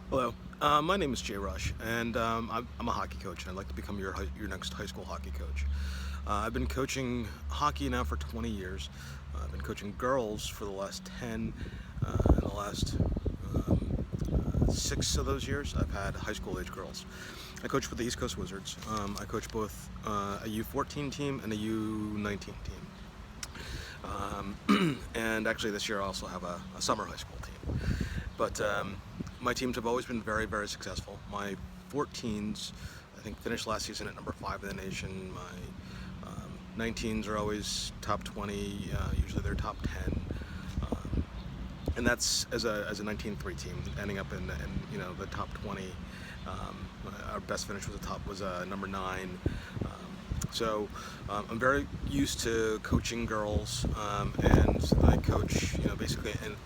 Hello, my name is Jay Rush, and I'm a hockey coach, and I'd like to become your next high school hockey coach. I've been coaching hockey now for 20 years. I've been coaching girls for the last 10. In the last 6 of those years, I've had high school age girls. I coach with the East Coast Wizards. I coach both a U14 team and a U19 team. And actually, this year I also have a summer high school team. But my teams have always been very, very successful. My 14s, I think, finished last season at number 5 in the nation. My 19s are always top 20. Usually they're top 10. Um, and that's as a 19-3 team, ending up in the top 20. Our best finish was number 9. I'm very used to coaching girls, and I coach, basically, and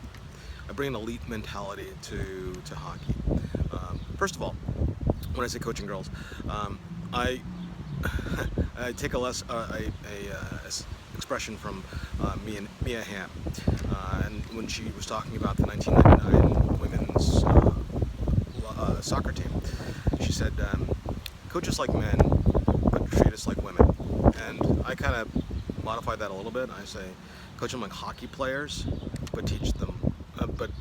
I bring an elite mentality to hockey. First of all, when I say coaching girls, I I take a expression from Mia Hamm, and when she was talking about the 1999 women's soccer team, she said, "Coach us like men, but treat us like women." And I kind of modify that a little bit. I say, "Coach them like hockey players, but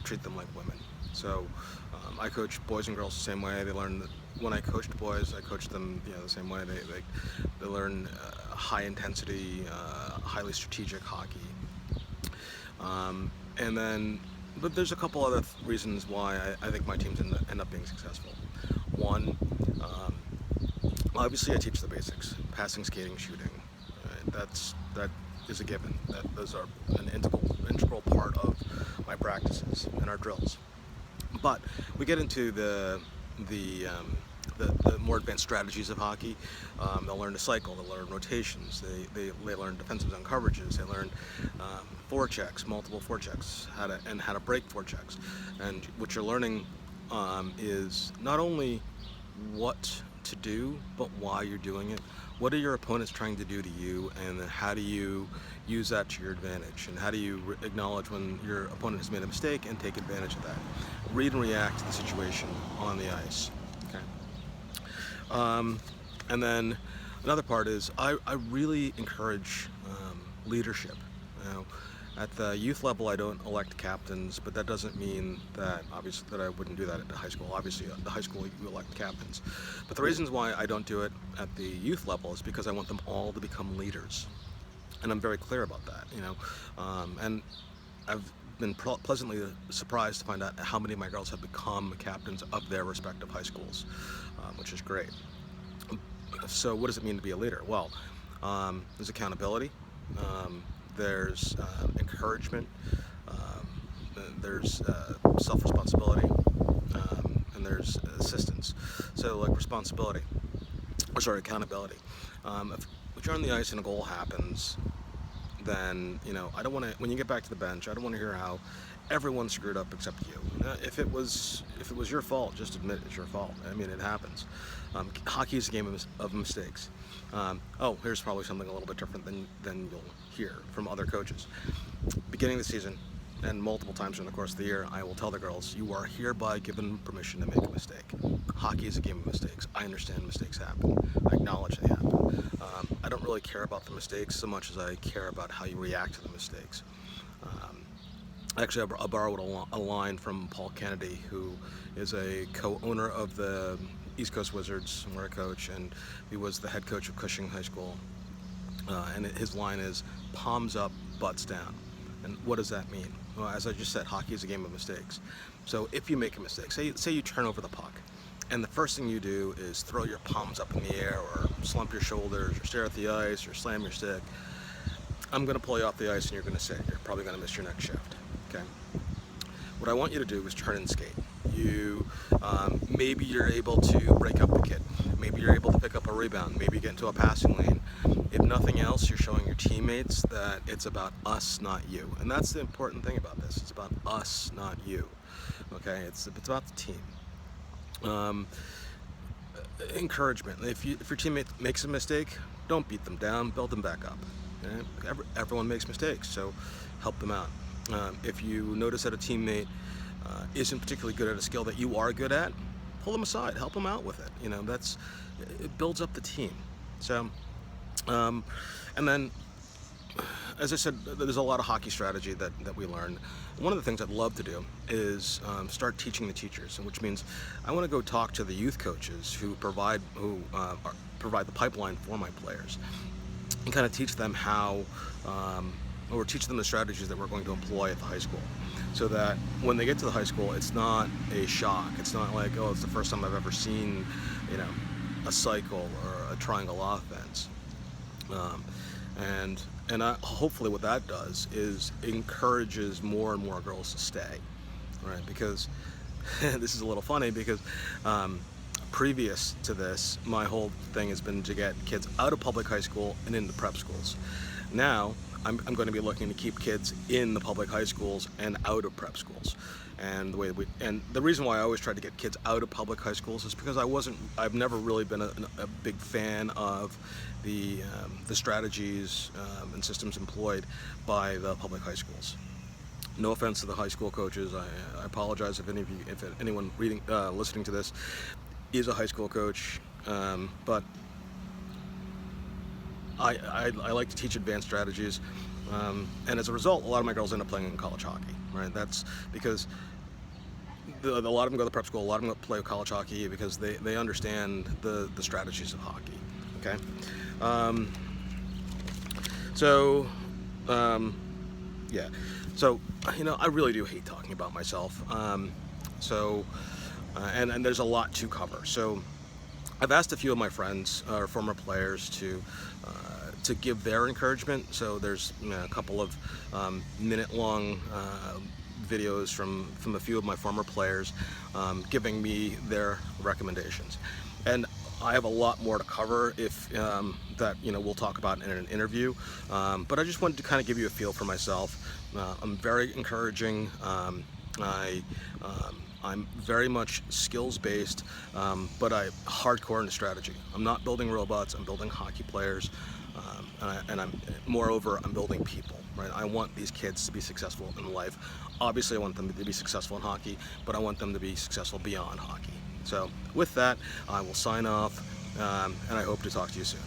treat them like women." So I coach boys and girls the same way. They learn that when I coached boys, I coached them the same way. They learn high intensity, highly strategic hockey. And then, but there's a couple other reasons why I think my teams end up being successful. One, obviously I teach the basics: passing, skating, shooting. That is a given. Those are an integral part of my practices and our drills. But we get into the more advanced strategies of hockey. They'll learn to cycle. They'll learn rotations. They learn defensive zone coverages. They learn forechecks, multiple forechecks, how to break forechecks. And what you're learning is not only what to do, but why you're doing it. What are your opponents trying to do to you, and then how do you use that to your advantage? And how do you acknowledge when your opponent has made a mistake and take advantage of that? Read and react to the situation on the ice. Okay. And then another part is I really encourage leadership. You know, at the youth level, I don't elect captains, but that doesn't mean that obviously that I wouldn't do that at the high school. Obviously, at the high school you elect captains, but the reasons why I don't do it at the youth level is because I want them all to become leaders, and I'm very clear about that. And I've been pleasantly surprised to find out how many of my girls have become captains of their respective high schools, which is great. So what does it mean to be a leader? Well, there's accountability, there's encouragement, there's self-responsibility, and there's assistance. So like responsibility, or sorry, accountability. If you're on the ice and a goal happens, then I don't want to. When you get back to the bench, I don't want to hear how everyone screwed up except you. If it was your fault, just admit it's your fault. I mean, it happens. Hockey is a game of mistakes. Here's probably something a little bit different than you'll hear from other coaches. Beginning of the season, and multiple times during the course of the year, I will tell the girls, "You are hereby given permission to make a mistake. Hockey is a game of mistakes. I understand mistakes happen. I acknowledge they happen. I don't really care about the mistakes so much as I care about how you react to the mistakes." Um, Actually, I borrowed a line from Paul Kennedy, who is a co-owner of the East Coast Wizards, where I coach, and he was the head coach of Cushing High School. And his line is "palms up, butts down." And what does that mean? Well, as I just said, hockey is a game of mistakes. So if you make a mistake, say you turn over the puck, and the first thing you do is throw your palms up in the air, or slump your shoulders, or stare at the ice, or slam your stick, I'm going to pull you off the ice, and you're going to sit. You're probably going to miss your next shift. Okay. What I want you to do is turn and skate. Maybe you're able to break up the kid. Maybe you're able to pick up a rebound. Maybe you get into a passing lane. If nothing else, you're showing your teammates that it's about us, not you. And that's the important thing about this. It's about us, not you. Okay, it's about the team. Um, Encouragement. If your teammate makes a mistake, don't beat them down. Build them back up. Okay? Everyone makes mistakes, so help them out. If you notice that a teammate isn't particularly good at a skill that you are good at, pull them aside, help them out with it. It builds up the team. So, and then, as I said, there's a lot of hockey strategy that we learn. One of the things I'd love to do is start teaching the teachers, which means I want to go talk to the youth coaches who provide the pipeline for my players, and kind of teach them how, or teach them the strategies that we're going to employ at the high school, so that when they get to the high school, it's not a shock. It's not like, oh, it's the first time I've ever seen, a cycle or a triangle offense. And hopefully what that does is encourages more and more girls to stay, right? Because this is a little funny because previous to this, my whole thing has been to get kids out of public high school and into prep schools. Now, I'm going to be looking to keep kids in the public high schools and out of prep schools. And the reason why I always try to get kids out of public high schools is because I've never really been a big fan of the strategies and systems employed by the public high schools. No offense to the high school coaches. I apologize if anyone listening to this is a high school coach, but I like to teach advanced strategies, and as a result, a lot of my girls end up playing in college hockey, right? That's because a lot of them go to prep school, a lot of them play college hockey because they understand the strategies of hockey, okay? Yeah. So, I really do hate talking about myself, and there's a lot to cover. So I've asked a few of my friends or former players to give their encouragement. So there's a couple of minute-long videos from a few of my former players giving me their recommendations. And I have a lot more to cover that we'll talk about in an interview. But I just wanted to kind of give you a feel for myself. I'm very encouraging. I'm very much skills-based, but I'm hardcore into strategy. I'm not building robots, I'm building hockey players, and I'm building people, right? I want these kids to be successful in life. Obviously, I want them to be successful in hockey, but I want them to be successful beyond hockey. So with that, I will sign off, and I hope to talk to you soon.